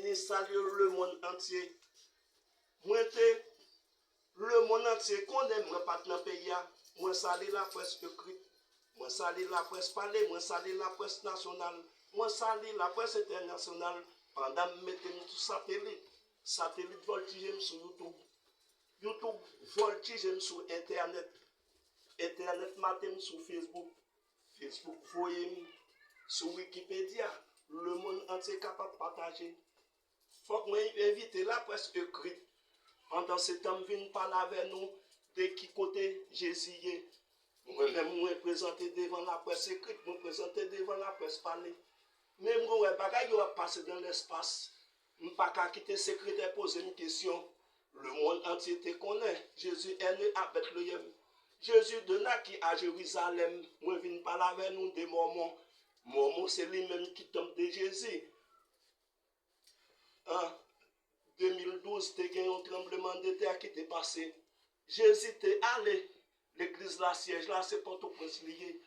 venu saluer le monde entier. Moi, le monde entier connaît moi pas dans le pays. Moi, salue la presse écrite. Moi, salue la presse parlée. Moi, salue la presse nationale. Moi, salue la presse internationale. Pendant que je mette tout satellite voltige sur YouTube. YouTube voltige sur Internet. Internet matin sur Facebook. Facebook voyez sur Wikipédia. Le monde entier est capable de partager. Il faut que moi invite la presse écrite. Pendant ce temps, je viens parler avec nous de qui côté Jésus est. Moi-même, je présenter devant la presse écrite, je présenter devant la presse parlée. Même si je vais passer dans l'espace, je ne peux pas quitter le secrétaire poser une question. Le monde entier te connaît. Jésus est né à Bethléem. Jésus de naquit à Jérusalem. Moi, je viens parler avec nous des Mormons. Mormons, c'est lui-même qui tombe de Jésus. En 2012, il y a eu un tremblement de terre qui était passé. Jésus était allé. L'église, la siège là, c'est pas tout lié.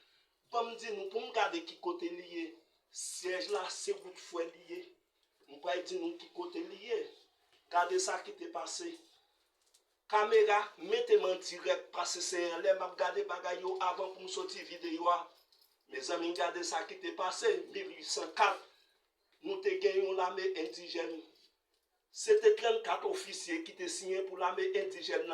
Comme dit nous, pour me garder qui côté lié, siège là, c'est bout de fouet lié. Nous pas dire nous qui côté lié. Regardez ça qui t'est passé. Caméra, mettez-moi en direct parce que c'est un lait, m'a regardé bagaille avant pour me sortir vidéo. Mes amis, regardez ça qui t'est passé. 1804, nous te gagnons l'armée indigène. C'était 34 officiers qui étaient signés pour l'armée indigène.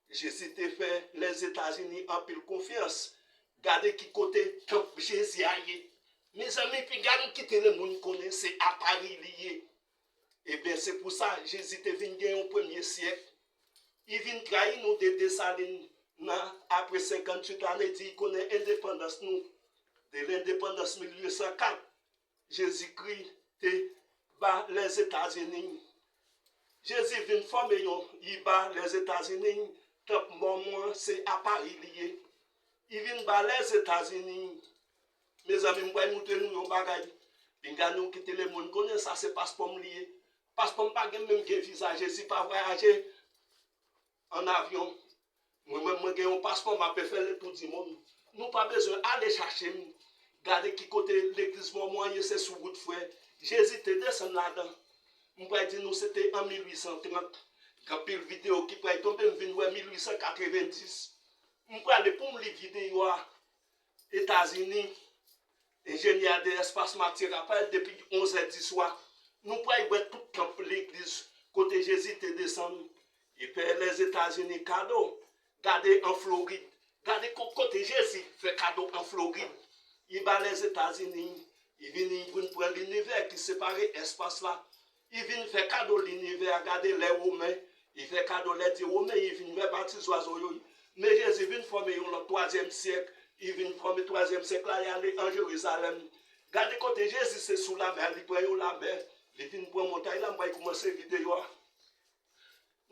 Jésus t'a fait les États-Unis en pile confiance. Regardez qui côté top Jésus aille. Mes amis, puis regardez qui le monde connaît, c'est à Paris lié. Et bien c'est pour ça Jésus est venu gagner au 1er siècle. Il vient trahir nous de Dessalines. Après 58 ans, il dit qu'il connaît l'indépendance nous. De l'indépendance 1804, Jésus-Christ te bat les États-Unis. Jésus vient former, il bat les États-Unis. Top moment, c'est à Paris lié. Il vient bat les États-Unis. Mes amis, moi, nous bagaille. Nous quitter le monde, connaît ça, c'est passeport lié. Passeport pas même que visa, Jésus pas voyager en avion. Moi-même, j'ai un passeport, je peux faire le tour du monde. Nous pas besoin d'aller chercher. Regardez qui côté l'église moyen, c'est sous route frère. Jésus te descend là-dedans. Je peux dire nous c'était en 1830. Quand une vidéo qui peut tomber en 1890. Je peux aller pour me lire vidéo aux États-Unis. Ingénieur de l'espace matière rappelle depuis 11h10 soir. Nous pouvons voir tout camp l'église côté Jésus te descend. Il fait les États-Unis cadeau. Regardez en Floride. Regardez côté Jésus fait cadeau en Floride. Il va les États-Unis. Il vient prendre l'univers qui sépare l'espace là. Il vient faire cadeau l'univers. Regardez les Romains. Il fait cadeau les dieux Romains. Il vient faire baptiser oiseaux. Mais Jésus vient former le 3e siècle. Il vient former le 3e siècle là. Il est allé en Jérusalem. Regardez côté Jésus c'est sous la mer. Il prend la mer. Il vient prendre montagne là. On va commencer la vidéo.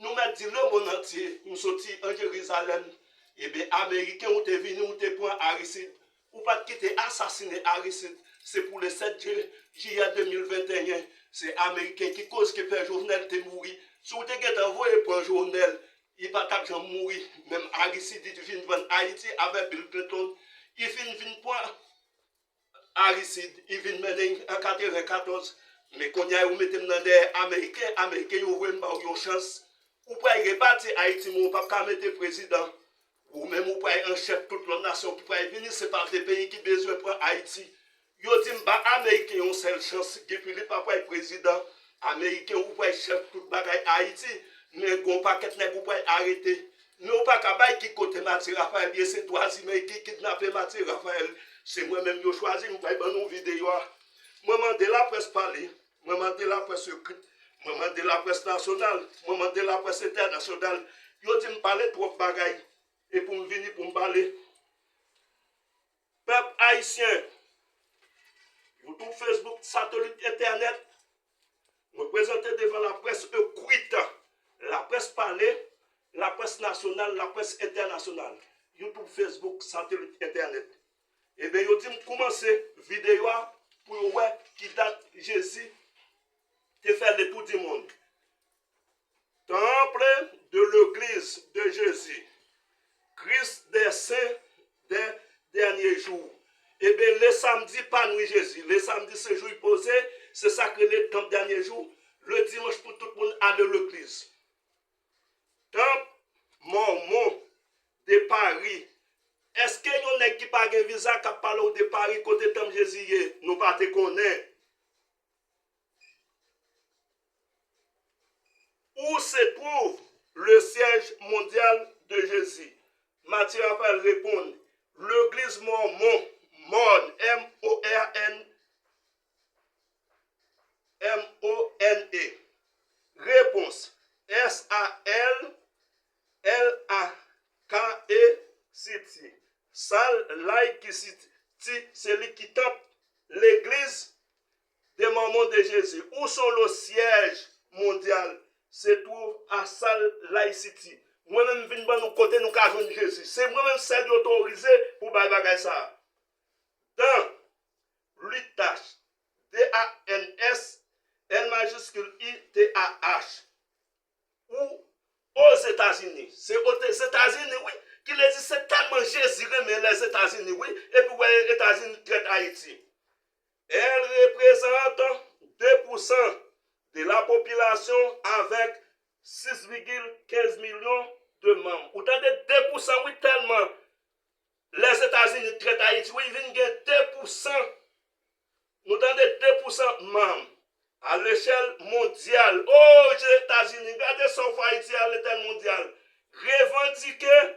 Nous mettons le monde entier, nous sortis en Jérusalem. Et bien, les Américains ont été venus, ont été pris Aristide. Ou pas quitter assassiner Aristide. C'est pour le 7 juillet 2021. C'est les Américains qui causent que Père Jovenel est mort. Si vous avez envoyé pour Jovenel, il va pas mourir. Même Aristide, il vient de Haïti avec Bill Clinton. Il vient pour Aristide, il vient mener en 1994. Mais quand vous mettez dans les Américains, ils ont une chance. Ou pouvez repartir Haïti, mais vous ne pouvez pas mettre président. Ou même vous pouvez un chef de toute la nation qui peut venir, c'est pas des pays qui ont besoin de prendre Haïti. Vous dites que les Américains ont une seule chance. Depuis le papa est président, Américain, vous pouvez chef de toute bagaille Haïti, mais vous paquet vous pouvez arrêter. Mais vous ne pouvez pas qui côté Mathieu Raphaël, c'est toi qui kidnappe Mathieu Raphaël. C'est moi-même qui ai choisi, je vais faire une vidéo. Moi, de la presse parler, moi, de la presse écrite. Moment de la presse nationale, moment de la presse internationale, yo dit me parler trop bagaille et pour me venir pour me parler. Peuple haïtien, YouTube, Facebook, satellite, internet, me présenter devant la presse écrite, la presse parlée, la presse nationale, la presse internationale. YouTube, Facebook, satellite, internet. Et bien yo dit me commencer vidéo pour voir qui date Jésus. De faire le tour du monde. Temple de l'église de Jésus. Christ des saints des derniers jours. Et bien, le samedi, pas nuit Jésus. Le samedi, ce jour posé, C'est ça que les temps derniers jours, le dimanche pour tout le monde aller à l'église. Temple Mormon de Paris. Est-ce que yon nèg qui pas un visa qui parle de Paris côté Temple Jésus, nous pas te connaît? Où se trouve le siège mondial de Jésus? Matthieu Raphaël répond, l'église mormon, M-O-R-N-M-O-N-E. Réponse, S-A-L-L-A-K-E City. Sal Like City, c'est lui qui tape l'église des mormons de Jésus. Où sont le siège mondial? Se trouve à Sal Lake City. Moi-même, je viens de nous côté, nous avons Jésus. C'est moi-même celle autorisé pour faire ça. Dans l'UTAH, D-A-N-S, L majuscule I-T-A-H, ou aux États-Unis. C'est aux États-Unis, oui, qui les dit c'est tellement Jésus, mais les États-Unis, oui, et puis les États-Unis traitent Haïti. Elle représente 2% de la population avec 6,15 millions de membres. Ou t'as 2%, oui, tellement les États-Unis traitent Haïti, oui, ils viennent 2%. Nous avons 2% membres à l'échelle mondiale. Oh, les États-Unis, regardez son Haïti à l'échelle mondiale. Revendiqué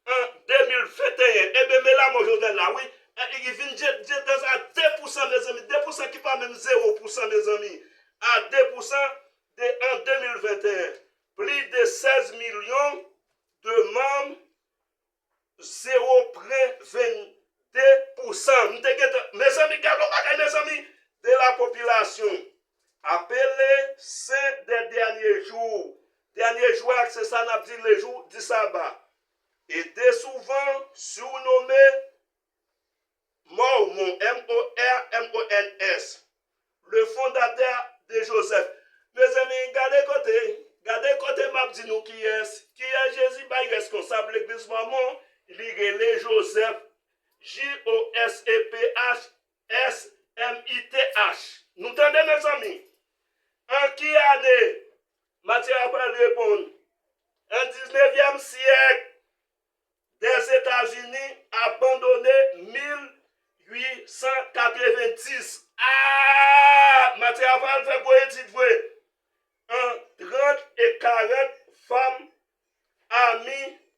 en 2021. Eh bien, mais là, moi, je là, oui, il vient à 2%, mes amis. 2% qui pas même 0%, mes amis. À 2% en 2021. Plus de 16 millions de membres, 0,22%. Mes amis, mes amis, de la population. Appelé saint des derniers jours. Dernier jour, c'est ça, n'a dit les jours du sabbat. Était souvent surnommé Mormon, M-O-R-M-O-N-S, le fondateur de Joseph. Mes amis, gardez côté, m'a dit nous qui est Jésus, bah, il est responsable de l'église Mormon, il est Joseph, J-O-S-E-P-H-S-M-I-T-H. Nous entendez, mes amis? En qui année? Matthieu Raphaël répond, en 19e siècle, des États-Unis abandonné 1890. Ah! Matthieu Raphaël fait quoi étude vrai? En 30 et 40 femmes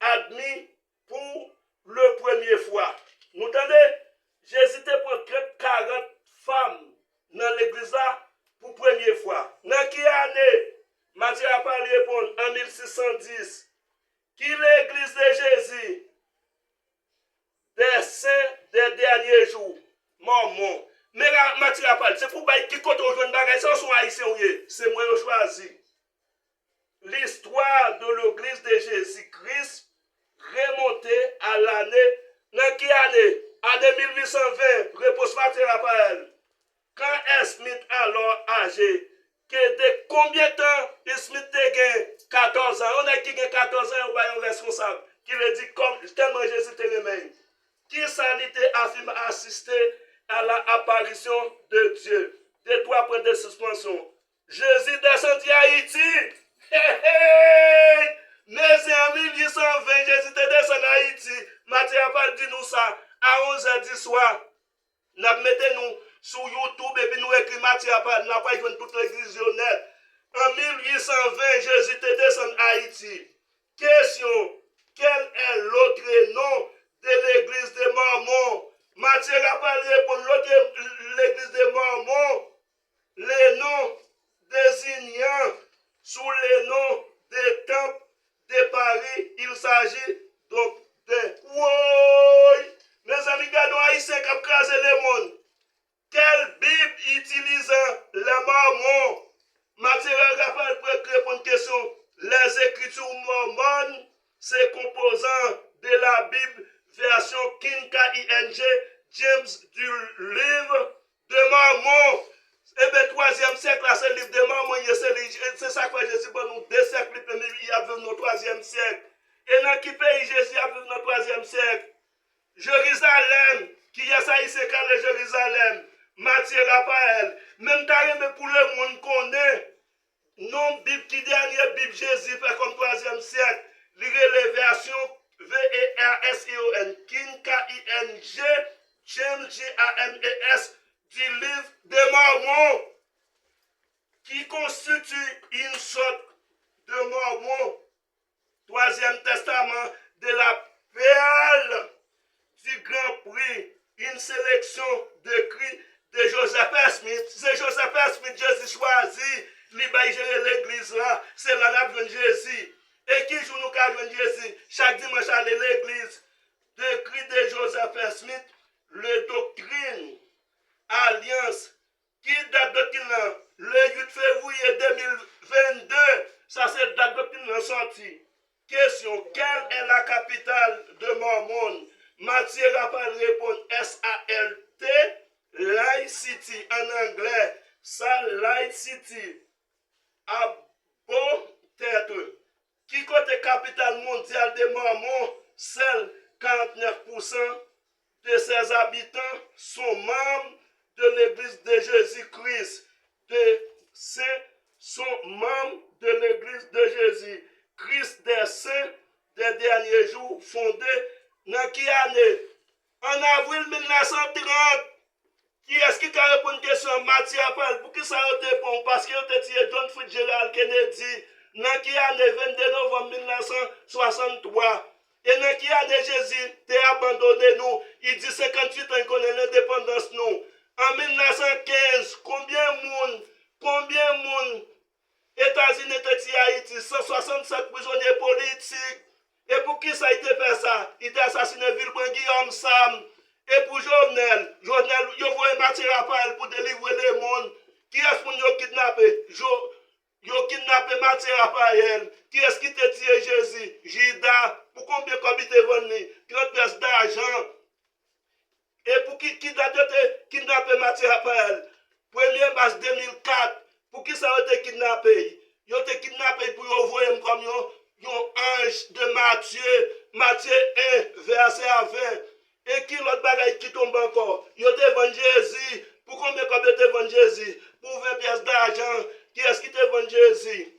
admis pour le première fois. Nous entendez? J'hésitais pour 40 femmes dans l'église là pour la première fois. Dans quelle année? Matthieu Raphaël répond en 1610. Qui l'église de Jésus? Des saints des derniers jours. Mormon. Mais Matthieu Raphaël, c'est pour qui côté au jeune bagage, ça sont haïtiens, c'est moi qui choisi. L'histoire de l'église de Jésus-Christ remontée à l'année. Dans quelle année? Année 1820, réponse Matthieu Raphaël. Quand est Smith alors âgé? Que de combien de temps Smith a gagné 14 ans? On a qui a 14 ans, on va être responsable. Qui le dit comme tellement Jésus te remet. Qui s'alité affirme assister à l'apparition de Dieu. De 3 points de suspension. Jésus descendit à Haïti. Hey, hey! Mais en 1820, Jésus descendu à Haïti. Matthieu a pas dit nous ça. À 11h du soir, nous mettons sur YouTube et puis nous écrivons Matthieu a pas. Nous n'avons pas joué toute l'église honnête. En 1820, Jésus descendu à Haïti. Question, quel est l'autre nom de l'église des Mormons? Matthieu Raphaël répond l'église des Mormons, les noms désignant sous les noms des temples de Paris, il s'agit donc de oui. Mes amis, gardons haïtiens qui ont crasé le monde. Quelle Bible utilisant les Mormons? Matthieu Raphaël peut répondre à une question. Les écritures mormones, c'est composant de la Bible version King K-I-N-G, James du livre de Mormon. Et bien, 3e siècle, là, c'est le livre de Mormon, c'est ça que Jésus pour nous, 2 siècles, il y a venu au 3e siècle. Et dans quel pays Jésus a venu au 3e siècle? Jérusalem, qui est ça, il s'est calé Jérusalem. Mathieu Raphaël, même carrément pour le monde connaît, non Bible qui dernière Bible Jésus fait comme 3e siècle, les versions V-E-R-S-E-O-N, King K-I-N-G, James J-A-M-E-S, du livre des Mormons, qui constitue une sorte de Mormon, 3e testament de la perle du Grand Prix, une sélection d'écrits de Joseph Smith. C'est Joseph Smith, Jésus choisi, il gérer l'église là, c'est là la de Jésus. Et qui joue nous qu'à Jésus? Chaque dimanche à l'église, d'écrits de Joseph Smith, le doctrine, alliance, qui date doctrine le 8 février 2022, ça c'est date doctrine sortie. Question, quelle est la capitale de Mormon? Mathieu Raphaël répond S-A-L-T, Light City en anglais, Light City, à beau tête. Qui côté capitale mondiale des Mormons, celle 49% de ses habitants sont membres de l'église de Jésus-Christ. De saints sont membres de l'église de Jésus-Christ des saints des derniers jours fondés dans quelle année? En avril 1930. Qui est-ce qui a répondu à une question Mathieu Raphaël? Pour qui ça répond? Parce qu'il a tiré John Fitzgerald Kennedy dans quelle année? 22 novembre 1963. Et dans quelle année Jésus a abandonné nous? Il dit 58 ans qu'on est l'indépendance nous. En 1915, combien de monde États-Unis étaient Haïti? 167 prisonniers politiques. Et pour qui ça a été fait ça? Il a assassiné Villepin Guillaume Sam. Et pour Jovenel, il voit Mathieu Raphaël pour délivrer le monde. Qui est-ce qu'on a kidnappé? Il a kidnappé Mathieu Raphaël. Qui est-ce qui t'a tiré Jésus? Jida. Pour combien de te vendu? 30 pièces d'argent. Et pour qui date kidnappé Mathieu Raphaël? 1er mars 2004. Pour qui ça a été kidnappé? Il a été kidnappé pour envoyer comme un ange de Matthieu 1, verset à 20. Et qui l'autre bagaille qui tombe encore? Il a été vendu Jésus. Pour combien de te vendu Jésus? Pour 20 pièces d'argent. Qui est-ce qui te vendu Jésus?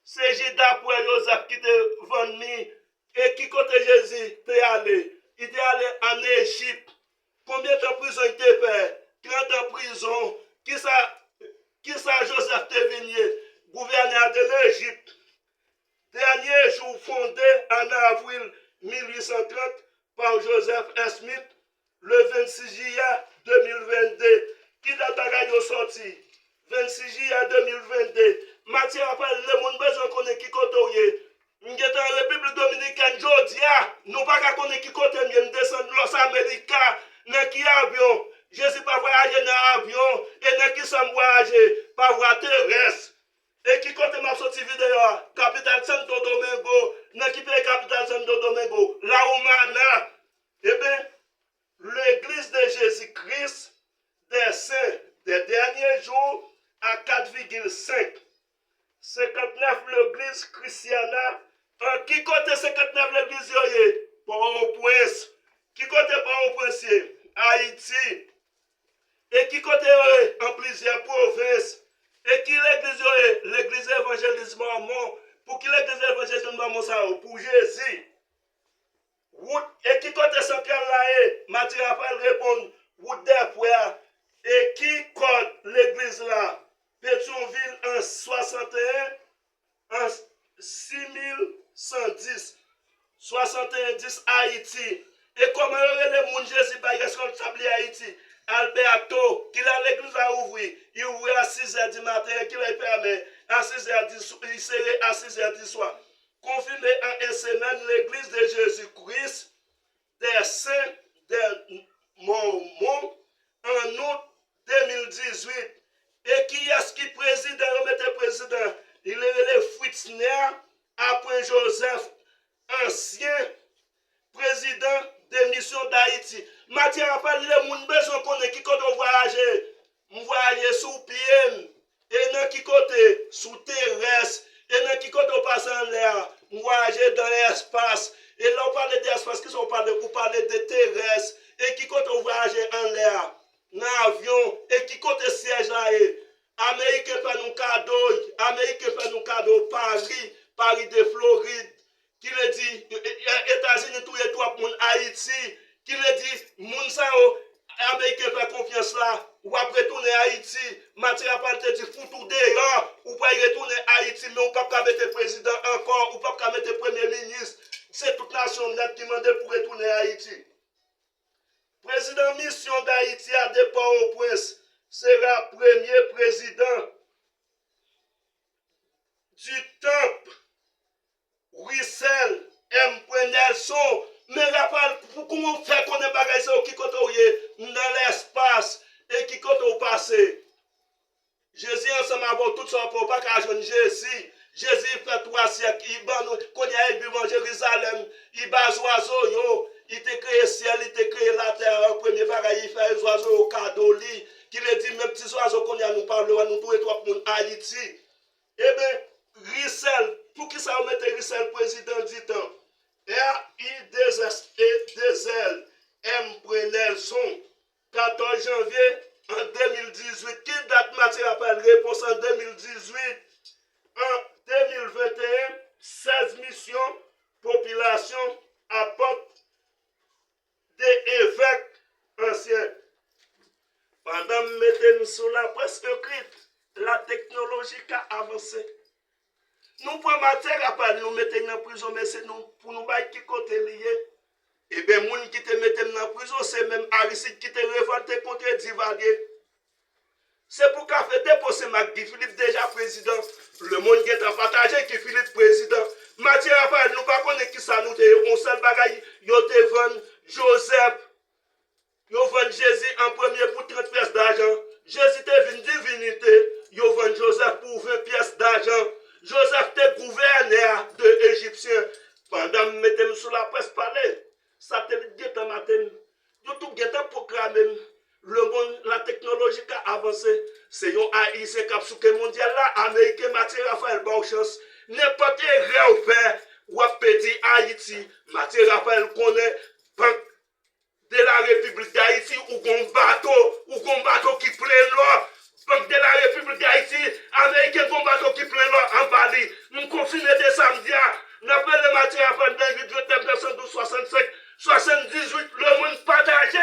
C'est Jida pour Joseph qui te vendu. Et qui côté Jésus t'es allé? Il est allé en Égypte. Combien de prison il t'a fait? 30 ans de prison. Qui ça Joseph te venu? Gouverneur de l'Égypte. Dernier jour fondé en avril 1830 par Joseph Smith, le 26 juillet 2022. Qui date à radio sorti? 26 juillet 2022. Mathieu Raphaël, le monde besoin connaît qui côté. Nous sommes en République Dominicaine, Jodia. Nous pas qu'à connaître qui côté, nous descendons de Los Américains, dans qui avion. Je ne suis pas voyager dans l'avion, et dans qui sommes voyager, par voie terrestre. Et qui côté m'a sorti vidéo, capitale Santo Domingo, dans qui pays capitale Santo Domingo, La Humana. Eh bien, l'église de Jésus-Christ des saints des derniers jours à 4,5. 59 l'église Christiana. En qui côté 59 l'église yoye? Port-au-Prince. Qui côté Port-au-Prince? Haïti. Et qui côté en plusieurs provinces? Et qui l'église yoye? L'église évangéliste Mormon. Pour qui l'église évangéliste Mormon ça? Pour Jésus. Et qui côté central là? Mathieu Raphaël répond. Route des frères. Et qui code l'église là? Pétionville en 61, en 6110, 6110 Haïti. Et comment le monde Jésus par responsable Haïti? Alberto, qui a l'église à ouvrir, il ouvre à 6h du matin, qui l'a permis à 6h du soir, il serait à 6h du soir. Confirmé en une semaine l'église de Jésus-Christ, des saints des Mormons, en août 2018. Et qui est-ce qui préside, remettez président? Il est le Fritzner, après Joseph, ancien président des missions d'Haïti. Mathieu Raphaël, le monde besoin qu'on ait qui côté voyager sous pied, et dans qui côté sous terrestre, et dans qui côté on passe en l'air, voyager dans l'espace. Et là on parle d'espace, qui sont parler de terrestre, et qui côté on voyager en l'air. dans l'avion, et qui côté siège là, Amérique fait nous cadeau, Paris de Floride, qui le dit, États-Unis, tout et tout, Haïti, qui le dit, moun sa yo, Amérique fait confiance là, ou après retourner à Haïti, matière pas te dit foutou dehors, ou pas retourner à Haïti, mais ou pas mettre président encore, ou pas mettre premier ministre. C'est toute nation net qui demande pour retourner à Haïti. Président mission d'Haïti à départ au prince sera premier président du temple Russell M. Nelson. Mais Raphaël, comment faire qu'on ait bagagé qui côté dans l'espace et qui côté au passé? Jésus ensemble avec tout ça pour pas qu'à jeune Jésus. Jésus fait 3 siècles, il vit en Jérusalem, il bat les oiseaux, il t'a créé le ciel, il t'a créé la terre, en premier bagage, il fait les oiseaux au cadeau, qui le dit, même petits oiseaux qu'on a nous parlons, nous tous et trois pour Haïti. Eh bien, Russell, pour qui ça va mettre Russell président du temps? R.I.D.Z.L. M. Nelson, 14 janvier en 2018. Quelle date matière appelle réponse en 2018? En 2021, 16 missions, population apporte des évêques anciens. Pendant que mettez-nous sur la presse écrite, la technologie a avancé. Nous prenons matière à nous mettons dans la prison, mais c'est nous pour nous bailler qui côté lié. Et bien, les gens qui te mettent dans la prison, c'est même Aristide qui te révolte contre divaguer. C'est pour qu'a fait déposer Magdi Philippe déjà président. Le monde qui est en partagé qui Philippe président. Mathieu Raphaël, nous ne connaissons pas qui ça nous te. On seul bagaille, yo te vend Joseph. Yo vend Jésus en premier pour 30 pièces d'argent. Jésus te vend divinité. Yo vend Joseph pour 20 pièces d'argent. Joseph te gouverneur de Égyptiens. Pendant que mettez sur la presse parler, satellite guetta matin. Yo tout guetta programmé. Le monde, la technologie a avancé. C'est un haïtien qui a souké mondial là, Américain, Mathieu Raphaël, bonne chance. N'importe quel fait ou a pédi Haïti, Mathieu Raphaël connaît Banque de la République d'Haïti ou gon bateau qui plein l'eau. Banque de la République d'Haïti, Américain gon bateau qui plein l'eau en Bali. Nous confinons des samedis. N'appelle le Mathieu Raphaël 1965, 78, le monde partagé.